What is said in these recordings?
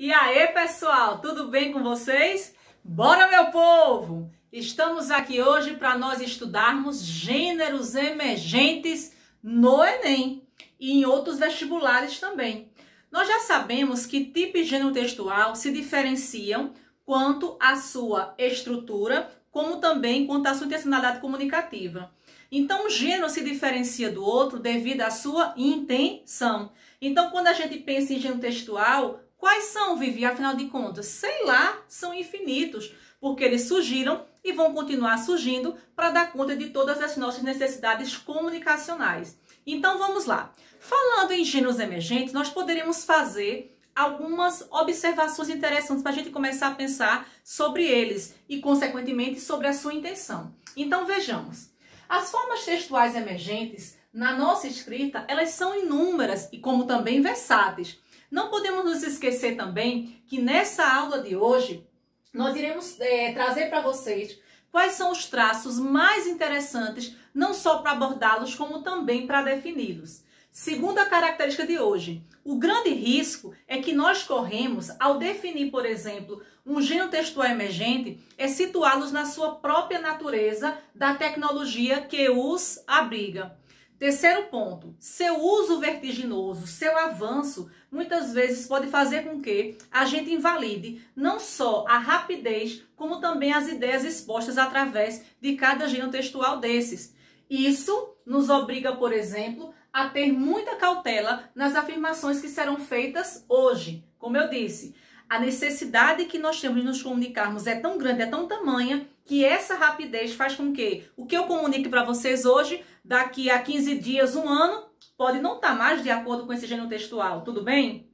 E aí, pessoal, tudo bem com vocês? Bora, meu povo! Estamos aqui hoje para nós estudarmos gêneros emergentes no Enem e em outros vestibulares também. Nós já sabemos que tipo e gênero textual se diferenciam quanto à sua estrutura, como também quanto à sua intencionalidade comunicativa. Então, um gênero se diferencia do outro devido à sua intenção. Então, quando a gente pensa em gênero textual, quais são, Vivi? Afinal de contas, sei lá, são infinitos, porque eles surgiram e vão continuar surgindo para dar conta de todas as nossas necessidades comunicacionais. Então, vamos lá. Falando em gêneros emergentes, nós poderíamos fazer algumas observações interessantes para a gente começar a pensar sobre eles e, consequentemente, sobre a sua intenção. Então, vejamos. As formas textuais emergentes, na nossa escrita, elas são inúmeras e como também versáteis. Não podemos nos esquecer também que nessa aula de hoje, nós iremos trazer para vocês quais são os traços mais interessantes, não só para abordá-los, como também para defini-los. Segunda característica de hoje, o grande risco é que nós corremos ao definir, por exemplo, um gênero textual emergente, é situá-los na sua própria natureza da tecnologia que os abriga. Terceiro ponto, seu uso vertiginoso, seu avanço, muitas vezes pode fazer com que a gente invalide não só a rapidez, como também as ideias expostas através de cada gênero textual desses. Isso nos obriga, por exemplo, a ter muita cautela nas afirmações que serão feitas hoje. Como eu disse, a necessidade que nós temos de nos comunicarmos é tão grande, é tão tamanha, que essa rapidez faz com que o que eu comunique para vocês hoje, daqui a 15 dias, um ano, pode não estar mais de acordo com esse gênero textual, tudo bem?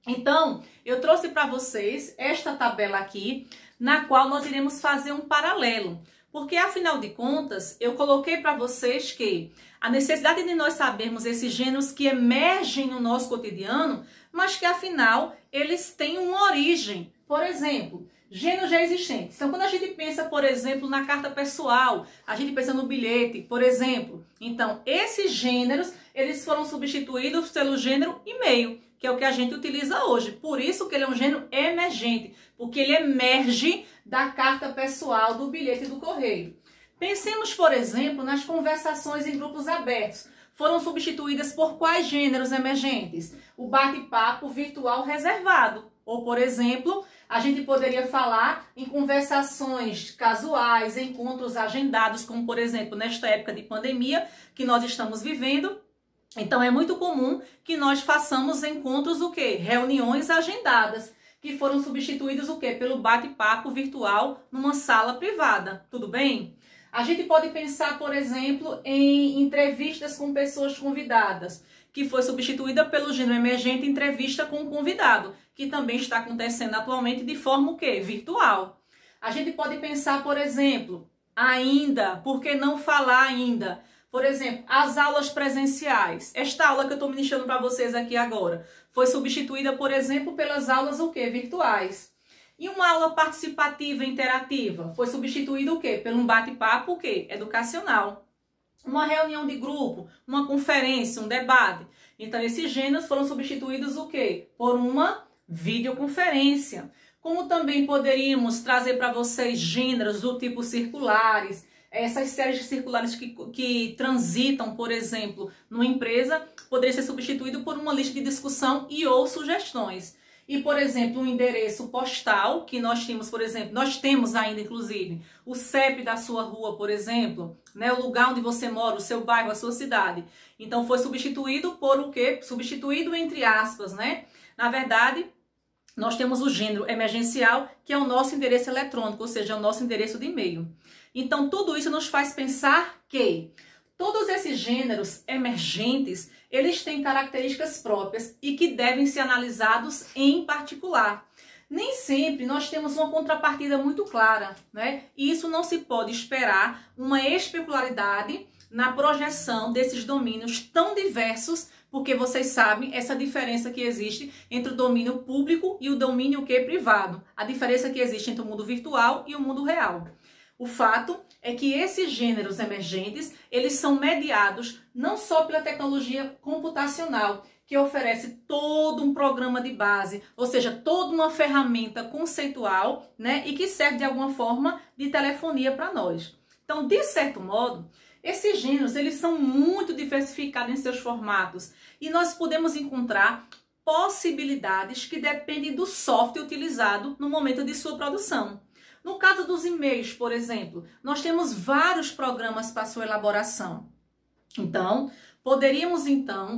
Então, eu trouxe para vocês esta tabela aqui, na qual nós iremos fazer um paralelo. Porque, afinal de contas, eu coloquei para vocês que a necessidade de nós sabermos esses gêneros que emergem no nosso cotidiano, mas que, afinal, eles têm uma origem. Por exemplo, gêneros já existentes. Então, quando a gente pensa, por exemplo, na carta pessoal, a gente pensa no bilhete, por exemplo. Então, esses gêneros, eles foram substituídos pelo gênero e-mail, que é o que a gente utiliza hoje. Por isso que ele é um gênero emergente, porque ele emerge da carta pessoal, do bilhete do correio. Pensemos, por exemplo, nas conversações em grupos abertos. Foram substituídas por quais gêneros emergentes? O bate-papo virtual reservado. Ou, por exemplo, a gente poderia falar em conversações casuais, encontros agendados, como, por exemplo, nesta época de pandemia que nós estamos vivendo. Então, é muito comum que nós façamos encontros, o quê? Reuniões agendadas, que foram substituídos, o quê? Pelo bate-papo virtual numa sala privada, tudo bem? A gente pode pensar, por exemplo, em entrevistas com pessoas convidadas, que foi substituída pelo gênero emergente entrevista com o convidado, que também está acontecendo atualmente de forma, o quê? Virtual. A gente pode pensar, por exemplo, ainda, por que não falar ainda? Por exemplo, as aulas presenciais. Esta aula que eu estou ministrando para vocês aqui agora foi substituída, por exemplo, pelas aulas o quê? Virtuais. E uma aula participativa interativa foi substituída o quê? Pelo um bate-papo o quê? Educacional. Uma reunião de grupo, uma conferência, um debate. Então, esses gêneros foram substituídos o quê? Por uma videoconferência. Como também poderíamos trazer para vocês gêneros do tipo circulares, essas séries de circulares que transitam, por exemplo, numa empresa, poderia ser substituído por uma lista de discussão e ou sugestões. E, por exemplo, um endereço postal que nós tínhamos, por exemplo, nós temos ainda, inclusive, o CEP da sua rua, por exemplo, né, o lugar onde você mora, o seu bairro, a sua cidade. Então, foi substituído por o quê? Substituído entre aspas, né? Na verdade, nós temos o gênero emergencial, que é o nosso endereço eletrônico, ou seja, é o nosso endereço de e-mail. Então, tudo isso nos faz pensar que todos esses gêneros emergentes, eles têm características próprias e que devem ser analisados em particular. Nem sempre nós temos uma contrapartida muito clara, né? E isso não se pode esperar uma especularidade na projeção desses domínios tão diversos, porque vocês sabem essa diferença que existe entre o domínio público e o domínio privado. A diferença que existe entre o mundo virtual e o mundo real. O fato é que esses gêneros emergentes, eles são mediados não só pela tecnologia computacional, que oferece todo um programa de base, ou seja, toda uma ferramenta conceitual, né, e que serve de alguma forma de telefonia para nós. Então, de certo modo, esses gêneros, eles são muito diversificados em seus formatos e nós podemos encontrar possibilidades que dependem do software utilizado no momento de sua produção. No caso dos e-mails, por exemplo, nós temos vários programas para sua elaboração. Então, poderíamos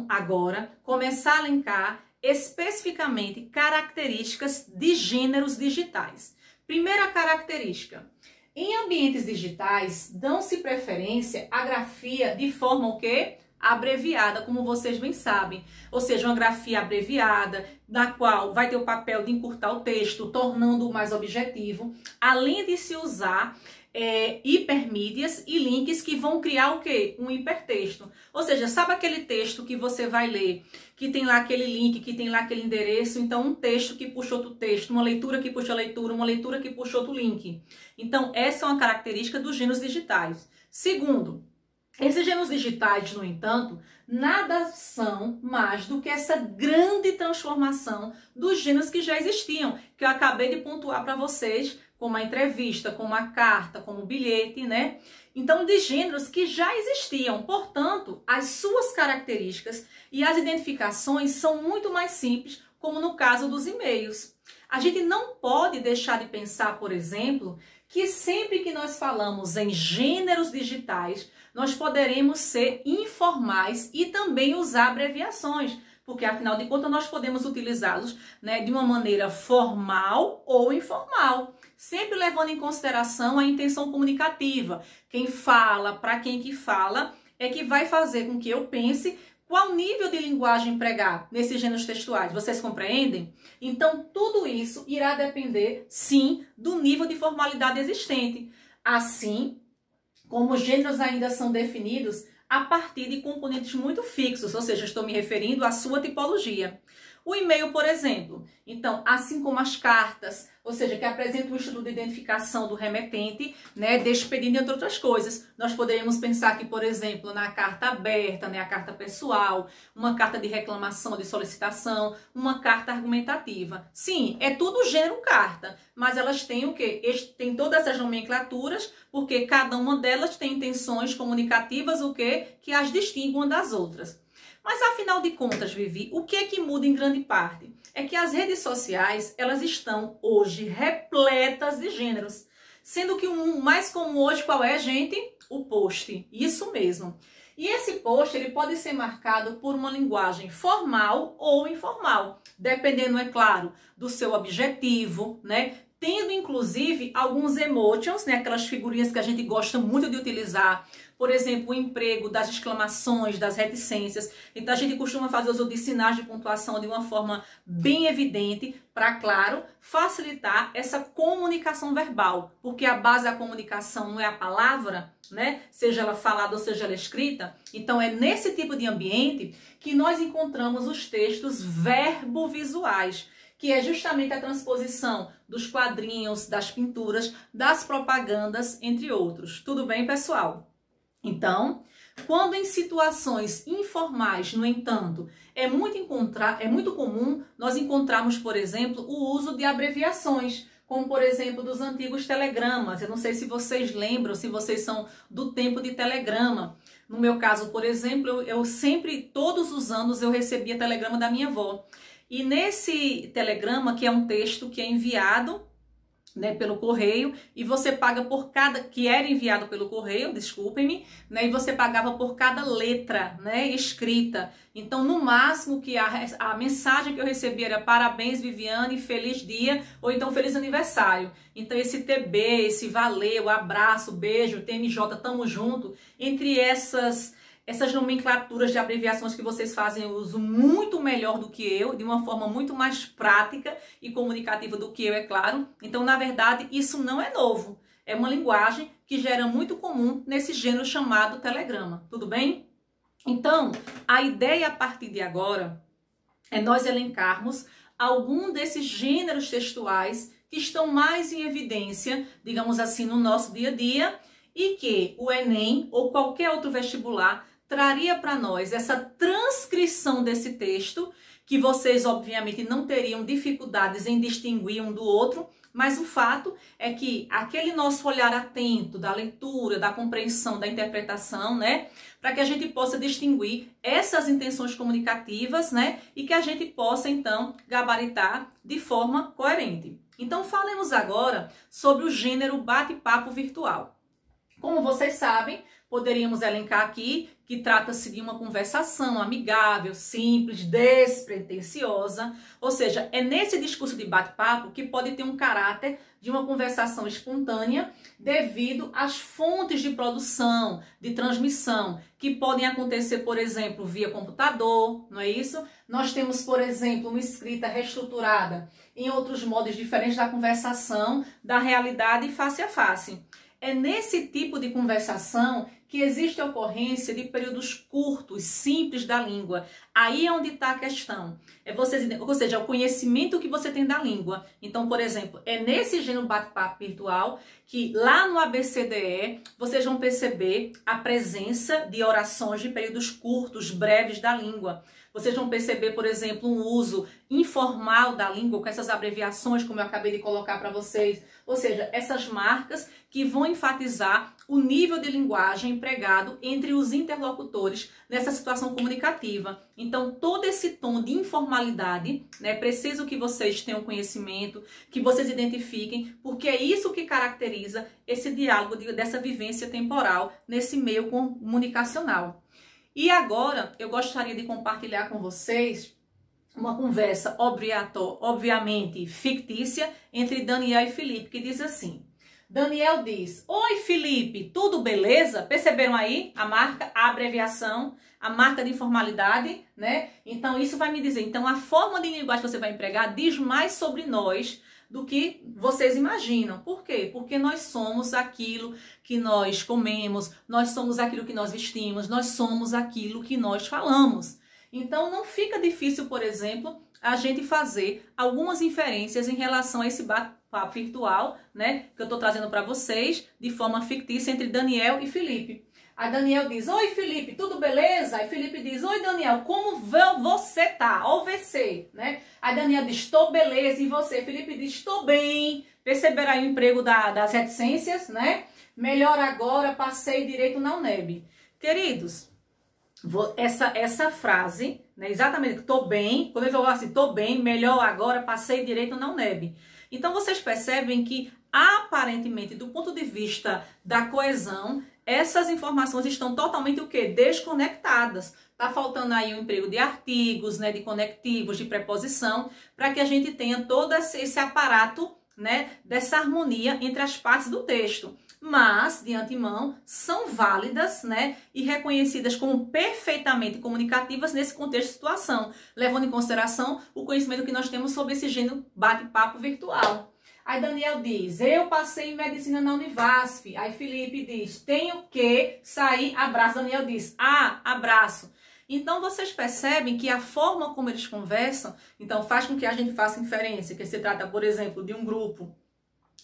agora começar a elencar especificamente características de gêneros digitais. Primeira característica: em ambientes digitais, dão-se preferência à grafia de forma o quê? Abreviada, como vocês bem sabem. Ou seja, uma grafia abreviada, na qual vai ter o papel de encurtar o texto, tornando-o mais objetivo, além de se usar hipermídias e links que vão criar o quê? Um hipertexto. Ou seja, sabe aquele texto que você vai ler, que tem lá aquele link, que tem lá aquele endereço? Então, um texto que puxa outro texto, uma leitura que puxa leitura, uma leitura que puxa outro link. Então, essa é uma característica dos gêneros digitais. Segundo, esses gêneros digitais, no entanto, nada são mais do que essa grande transformação dos gêneros que já existiam, que eu acabei de pontuar para vocês, como a entrevista, como a carta, como o bilhete, né? Então, de gêneros que já existiam. Portanto, as suas características e as identificações são muito mais simples, como no caso dos e-mails. A gente não pode deixar de pensar, por exemplo, que sempre que nós falamos em gêneros digitais, nós poderemos ser informais e também usar abreviações, porque afinal de contas nós podemos utilizá-los, né, de uma maneira formal ou informal, sempre levando em consideração a intenção comunicativa. Quem fala, para quem que fala, é que vai fazer com que eu pense qual nível de linguagem empregar nesses gêneros textuais. Vocês compreendem? Então, tudo isso irá depender, sim, do nível de formalidade existente. Assim, como os gêneros ainda são definidos a partir de componentes muito fixos, ou seja, estou me referindo à sua tipologia. O e-mail, por exemplo, então, assim como as cartas, ou seja, que apresentam o estudo de identificação do remetente, né, despedindo, entre outras coisas. Nós poderíamos pensar aqui, por exemplo, na carta aberta, né, a carta pessoal, uma carta de reclamação, de solicitação, uma carta argumentativa. Sim, é tudo gênero carta, mas elas têm o quê? Tem todas essas nomenclaturas, porque cada uma delas tem intenções comunicativas, o quê? Que as distinguem uma das outras. Mas, afinal de contas, Vivi, o que é que muda em grande parte? É que as redes sociais, elas estão hoje repletas de gêneros. Sendo que o mais comum hoje, qual é, gente? O post. Isso mesmo. E esse post, ele pode ser marcado por uma linguagem formal ou informal. Dependendo, é claro, do seu objetivo, né? Tendo, inclusive, alguns emotions, né? Aquelas figurinhas que a gente gosta muito de utilizar. Por exemplo, o emprego das exclamações, das reticências. Então, a gente costuma fazer uso de sinais de pontuação de uma forma bem evidente para, claro, facilitar essa comunicação verbal. Porque a base da comunicação não é a palavra, né? Seja ela falada ou seja ela escrita. Então, é nesse tipo de ambiente que nós encontramos os textos verbovisuais, que é justamente a transposição dos quadrinhos, das pinturas, das propagandas, entre outros. Tudo bem, pessoal? Então, quando em situações informais, no entanto, é muito comum nós encontrarmos, por exemplo, o uso de abreviações, como, por exemplo, dos antigos telegramas. Eu não sei se vocês lembram, se vocês são do tempo de telegrama. No meu caso, por exemplo, eu sempre, todos os anos, eu recebia telegrama da minha avó. E nesse telegrama, que é um texto que é enviado, né, pelo correio, e você paga por cada, que era enviado pelo correio, desculpem-me, né, e você pagava por cada letra, né, escrita. Então, no máximo que a mensagem que eu recebia era parabéns, Viviane, feliz dia, ou então feliz aniversário. Então, esse TB, esse valeu, abraço, beijo, TMJ, tamo junto, entre essas nomenclaturas de abreviações que vocês fazem uso muito melhor do que eu, de uma forma muito mais prática e comunicativa do que eu, é claro. Então, na verdade, isso não é novo. É uma linguagem que já era muito comum nesse gênero chamado telegrama. Tudo bem? Então, a ideia a partir de agora é nós elencarmos algum desses gêneros textuais que estão mais em evidência, digamos assim, no nosso dia a dia, e que o Enem ou qualquer outro vestibular traria para nós essa transcrição desse texto, que vocês obviamente não teriam dificuldades em distinguir um do outro, mas o fato é que aquele nosso olhar atento da leitura, da compreensão, da interpretação, né, para que a gente possa distinguir essas intenções comunicativas, né, e que a gente possa então gabaritar de forma coerente. Então falemos agora sobre o gênero bate-papo virtual. Como vocês sabem, poderíamos elencar aqui que trata-se de uma conversação amigável, simples, despretensiosa, ou seja, é nesse discurso de bate-papo que pode ter um caráter de uma conversação espontânea devido às fontes de produção, de transmissão, que podem acontecer, por exemplo, via computador, não é isso? Nós temos, por exemplo, uma escrita reestruturada em outros modos diferentes da conversação, da realidade face a face. É nesse tipo de conversação que existe a ocorrência de períodos curtos, simples da língua. Aí é onde está a questão. Ou seja, é o conhecimento que você tem da língua. Então, por exemplo, é nesse gênero bate-papo virtual que lá no ABCDE vocês vão perceber a presença de orações de períodos curtos, breves da língua. Vocês vão perceber, por exemplo, um uso informal da língua, com essas abreviações, como eu acabei de colocar para vocês. Ou seja, essas marcas que vão enfatizar o nível de linguagem empregado entre os interlocutores nessa situação comunicativa. Então, todo esse tom de informalidade, né, preciso que vocês tenham conhecimento, que vocês identifiquem, porque é isso que caracteriza esse diálogo, dessa vivência temporal nesse meio comunicacional. E agora, eu gostaria de compartilhar com vocês uma conversa, obviamente, fictícia, entre Daniel e Felipe, que diz assim. Daniel diz, oi Felipe, tudo beleza? Perceberam aí a marca, a abreviação, a marca de informalidade, né? Então isso vai me dizer, então a forma de linguagem que você vai empregar diz mais sobre nós do que vocês imaginam. Por quê? Porque nós somos aquilo que nós comemos, nós somos aquilo que nós vestimos, nós somos aquilo que nós falamos. Então não fica difícil, por exemplo, a gente fazer algumas inferências em relação a esse bate-papo virtual, né, que eu estou trazendo para vocês de forma fictícia entre Daniel e Felipe. Aí Daniel diz, oi Felipe, tudo beleza? Aí Felipe diz, oi Daniel, como você tá? Ó você, né? Aí Daniel diz, estou beleza, e você? Felipe diz, estou bem. Perceberam aí o emprego das reticências, né? Melhor agora, passei direito na UNEB. Queridos, essa frase, né, exatamente, estou bem, quando eu falo assim, estou bem, melhor agora, passei direito na UNEB. Então vocês percebem que, aparentemente, do ponto de vista da coesão, essas informações estão totalmente o quê? Desconectadas. Tá faltando aí o emprego de artigos, né, de conectivos, de preposição, para que a gente tenha todo esse aparato, né, dessa harmonia entre as partes do texto. Mas, de antemão, são válidas, né, e reconhecidas como perfeitamente comunicativas nesse contexto de situação, levando em consideração o conhecimento que nós temos sobre esse gênero bate-papo virtual. Aí Daniel diz, eu passei em medicina na Univasf. Aí Felipe diz, tenho que sair, abraço. Daniel diz, abraço. Então vocês percebem que a forma como eles conversam, então faz com que a gente faça inferência, que se trata, por exemplo, de um grupo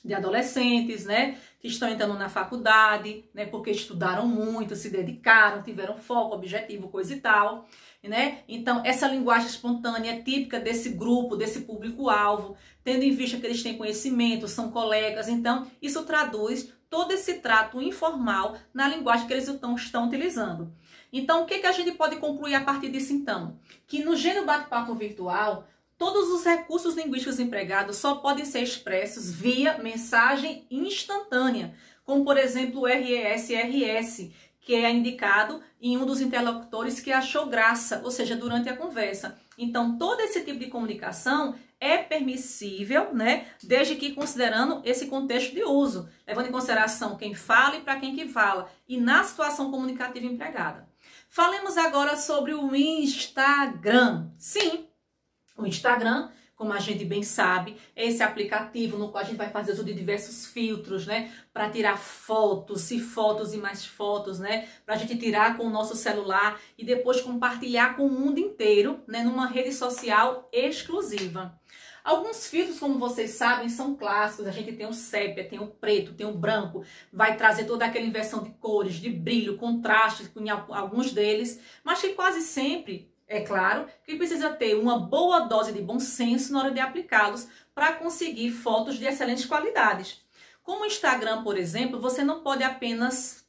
de adolescentes, né, que estão entrando na faculdade, né, porque estudaram muito, se dedicaram, tiveram foco, objetivo, coisa e tal, né? Então, essa linguagem espontânea é típica desse grupo, desse público-alvo, tendo em vista que eles têm conhecimento, são colegas, então, isso traduz todo esse trato informal na linguagem que eles estão utilizando. Então, o que a gente pode concluir a partir disso, então? Que no gênero bate-papo virtual, todos os recursos linguísticos empregados só podem ser expressos via mensagem instantânea, como, por exemplo, o RES, que é indicado em um dos interlocutores que achou graça, ou seja, durante a conversa. Então, todo esse tipo de comunicação é permissível, né, desde que considerando esse contexto de uso, levando em consideração quem fala e para quem que fala, e na situação comunicativa empregada. Falemos agora sobre o Instagram. Sim, o Instagram, como a gente bem sabe, é esse aplicativo no qual a gente vai fazer uso de diversos filtros, né? Para tirar fotos e fotos e mais fotos, né? Para a gente tirar com o nosso celular e depois compartilhar com o mundo inteiro, né? Numa rede social exclusiva. Alguns filtros, como vocês sabem, são clássicos. A gente tem o sépia, tem o preto, tem o branco. Vai trazer toda aquela inversão de cores, de brilho, contraste com alguns deles. Mas que quase sempre, é claro, que precisa ter uma boa dose de bom senso na hora de aplicá-los para conseguir fotos de excelentes qualidades. Como o Instagram, por exemplo, você não pode apenas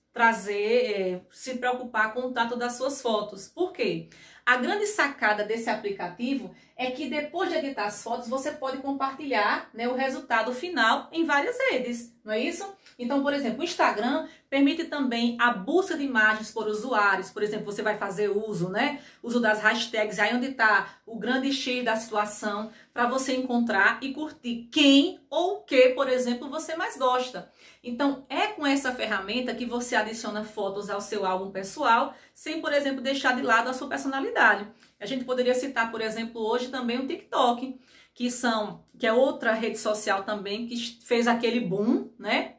se preocupar com o trato das suas fotos. Por quê? A grande sacada desse aplicativo é que depois de editar as fotos, você pode compartilhar, né, o resultado final em várias redes, não é isso? Então, por exemplo, o Instagram permite também a busca de imagens por usuários. Por exemplo, você vai fazer uso das hashtags, aí onde está o grande X da situação, para você encontrar e curtir quem ou o que, por exemplo, você mais gosta. Então, é com essa ferramenta que você adiciona fotos ao seu álbum pessoal, sem, por exemplo, deixar de lado a sua personalidade. A gente poderia citar, por exemplo, hoje também o TikTok, que é outra rede social também que fez aquele boom, né?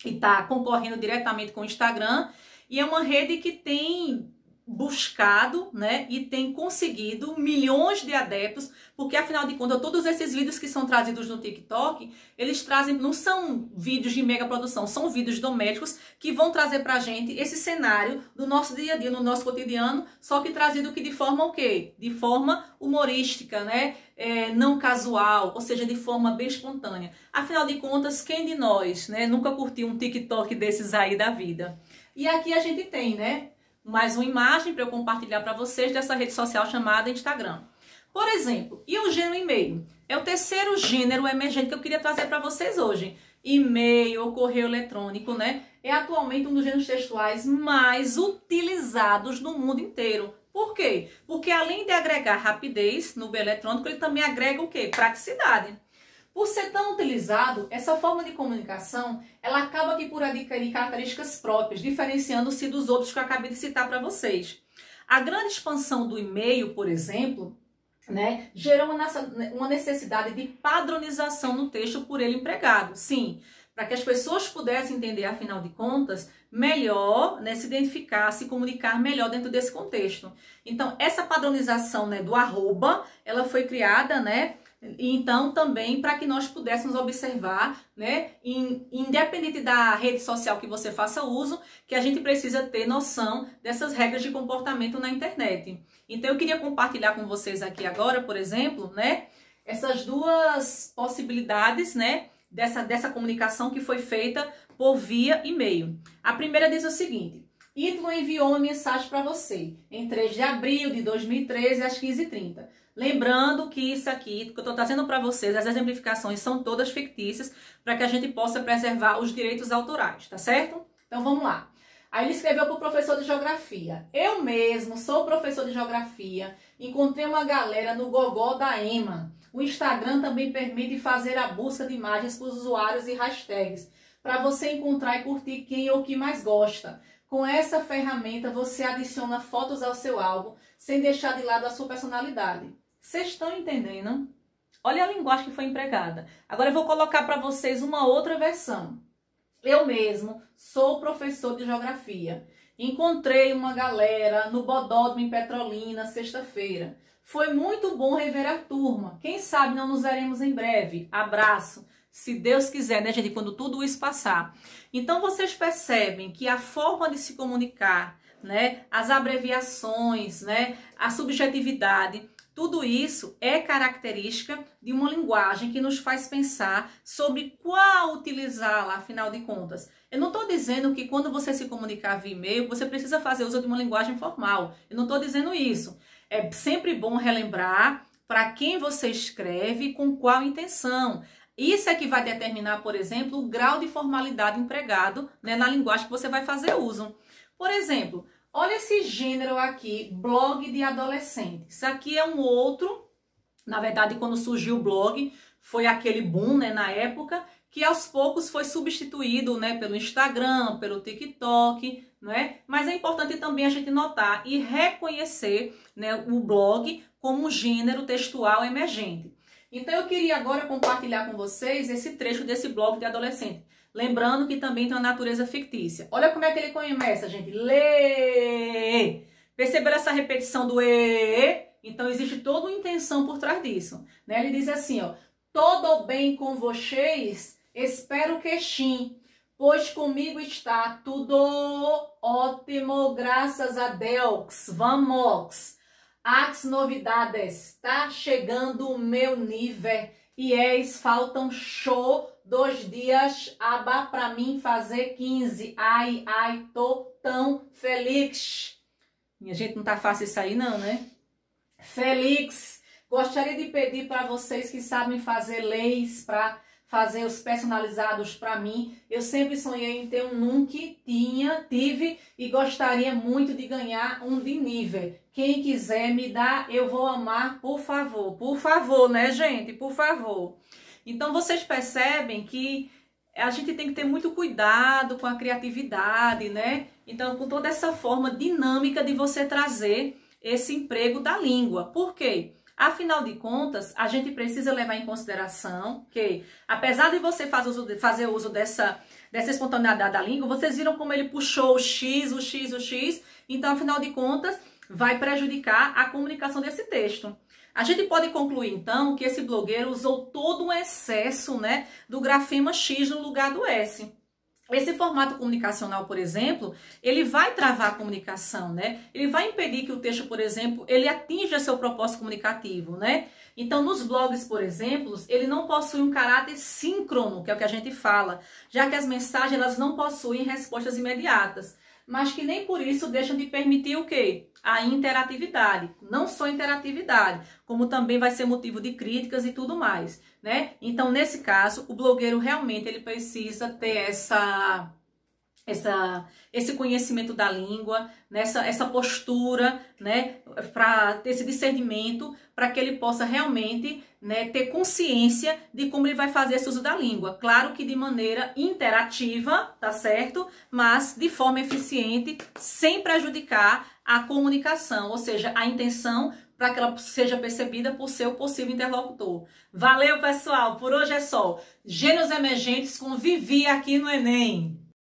E está concorrendo diretamente com o Instagram. E é uma rede que tem buscado, né, e tem conseguido milhões de adeptos, porque afinal de contas todos esses vídeos que são trazidos no TikTok, eles trazem, não são vídeos de mega produção, são vídeos domésticos que vão trazer pra gente esse cenário do nosso dia a dia, no nosso cotidiano, só que trazido que de forma o quê? De forma humorística, né, não casual, ou seja, de forma bem espontânea. Afinal de contas, quem de nós, né, nunca curtiu um TikTok desses aí da vida? E aqui a gente tem, né, mais uma imagem para eu compartilhar para vocês dessa rede social chamada Instagram. Por exemplo, e o gênero e-mail? É o terceiro gênero emergente que eu queria trazer para vocês hoje. E-mail ou correio eletrônico, né? É atualmente um dos gêneros textuais mais utilizados no mundo inteiro. Por quê? Porque além de agregar rapidez no meio eletrônico, ele também agrega o quê? Praticidade. Por ser tão utilizado, essa forma de comunicação, ela acaba aqui por adquirir características próprias, diferenciando-se dos outros que eu acabei de citar para vocês. A grande expansão do e-mail, por exemplo, né, gerou uma necessidade de padronização no texto por ele empregado. Sim, para que as pessoas pudessem entender, afinal de contas, melhor, né, se identificar, se comunicar melhor dentro desse contexto. Então, essa padronização, né, do arroba, ela foi criada, né, então também para que nós pudéssemos observar, né, independente da rede social que você faça uso, que a gente precisa ter noção dessas regras de comportamento na internet. Então eu queria compartilhar com vocês aqui agora, por exemplo, né, essas duas possibilidades, né, dessa comunicação que foi feita por via e-mail. A primeira diz o seguinte: Ítalo enviou uma mensagem para você em 3 de abril de 2013 às 15h30. Lembrando que isso aqui, que eu estou trazendo para vocês, as exemplificações são todas fictícias, para que a gente possa preservar os direitos autorais, tá certo? Então vamos lá. Aí ele escreveu para o professor de geografia: eu mesmo sou professor de geografia, encontrei uma galera no gogó da EMA. O Instagram também permite fazer a busca de imagens por usuários e hashtags, para você encontrar e curtir quem ou que mais gosta. Com essa ferramenta você adiciona fotos ao seu álbum, sem deixar de lado a sua personalidade. Vocês estão entendendo? Olha a linguagem que foi empregada. Agora eu vou colocar para vocês uma outra versão. Eu mesmo sou professor de geografia. Encontrei uma galera no Bodódromo em Petrolina, sexta-feira. Foi muito bom rever a turma. Quem sabe não nos veremos em breve. Abraço. Se Deus quiser, né, gente? Quando tudo isso passar. Então vocês percebem que a forma de se comunicar, né, as abreviações, né, a subjetividade, tudo isso é característica de uma linguagem que nos faz pensar sobre qual utilizá-la, afinal de contas. Eu não estou dizendo que quando você se comunicar via e-mail, você precisa fazer uso de uma linguagem formal. Eu não estou dizendo isso. É sempre bom relembrar para quem você escreve e com qual intenção. Isso é que vai determinar, por exemplo, o grau de formalidade empregado, né, na linguagem que você vai fazer uso. Por exemplo, olha esse gênero aqui, blog de adolescente. Isso aqui é um outro, na verdade, quando surgiu o blog, foi aquele boom, né, na época, que aos poucos foi substituído, né, pelo Instagram, pelo TikTok, né? Mas é importante também a gente notar e reconhecer, né, o blog como um gênero textual emergente. Então eu queria agora compartilhar com vocês esse trecho desse blog de adolescente. Lembrando que também tem uma natureza fictícia. Olha como é que ele começa, gente. Lê! Perceberam essa repetição do e? Então existe toda uma intenção por trás disso, né? Ele diz assim, ó: Todo bem com vocês? Espero que sim, pois comigo está tudo ótimo, graças a Deus. Vamos! As novidades, tá chegando o meu nível e faltam show 2 dias, aba pra mim fazer 15. Ai, tô tão feliz. Minha gente, não tá fácil isso aí não, né? Feliz. Gostaria de pedir para vocês que sabem fazer leis para fazer os personalizados para mim. Eu sempre sonhei em ter um nunca tive e gostaria muito de ganhar um de nível. Quem quiser me dar, eu vou amar, por favor. Por favor, né, gente? Por favor. Então, vocês percebem que a gente tem que ter muito cuidado com a criatividade, né? Então, com toda essa forma dinâmica de você trazer esse emprego da língua. Por quê? Afinal de contas, a gente precisa levar em consideração que, apesar de você fazer uso dessa espontaneidade da língua, vocês viram como ele puxou o X. Então, afinal de contas, vai prejudicar a comunicação desse texto. A gente pode concluir, então, que esse blogueiro usou todo um excesso, né, do grafema X no lugar do S. Esse formato comunicacional, por exemplo, ele vai travar a comunicação, né? Ele vai impedir que o texto, por exemplo, ele atinja seu propósito comunicativo, né? Então, nos blogs, por exemplo, ele não possui um caráter síncrono, que é o que a gente fala, já que as mensagens elas não possuem respostas imediatas, mas que nem por isso deixam de permitir o quê? A interatividade. Não só interatividade, como também vai ser motivo de críticas e tudo mais, né? Então, nesse caso, o blogueiro realmente ele precisa ter esse conhecimento da língua, essa postura, né, para ter esse discernimento, para que ele possa realmente, né, ter consciência de como ele vai fazer esse uso da língua. Claro que de maneira interativa, tá certo? Mas de forma eficiente, sem prejudicar a comunicação, ou seja, a intenção para que ela seja percebida por seu possível interlocutor. Valeu, pessoal! Por hoje é só. Gêneros emergentes com Vivi aqui no Enem.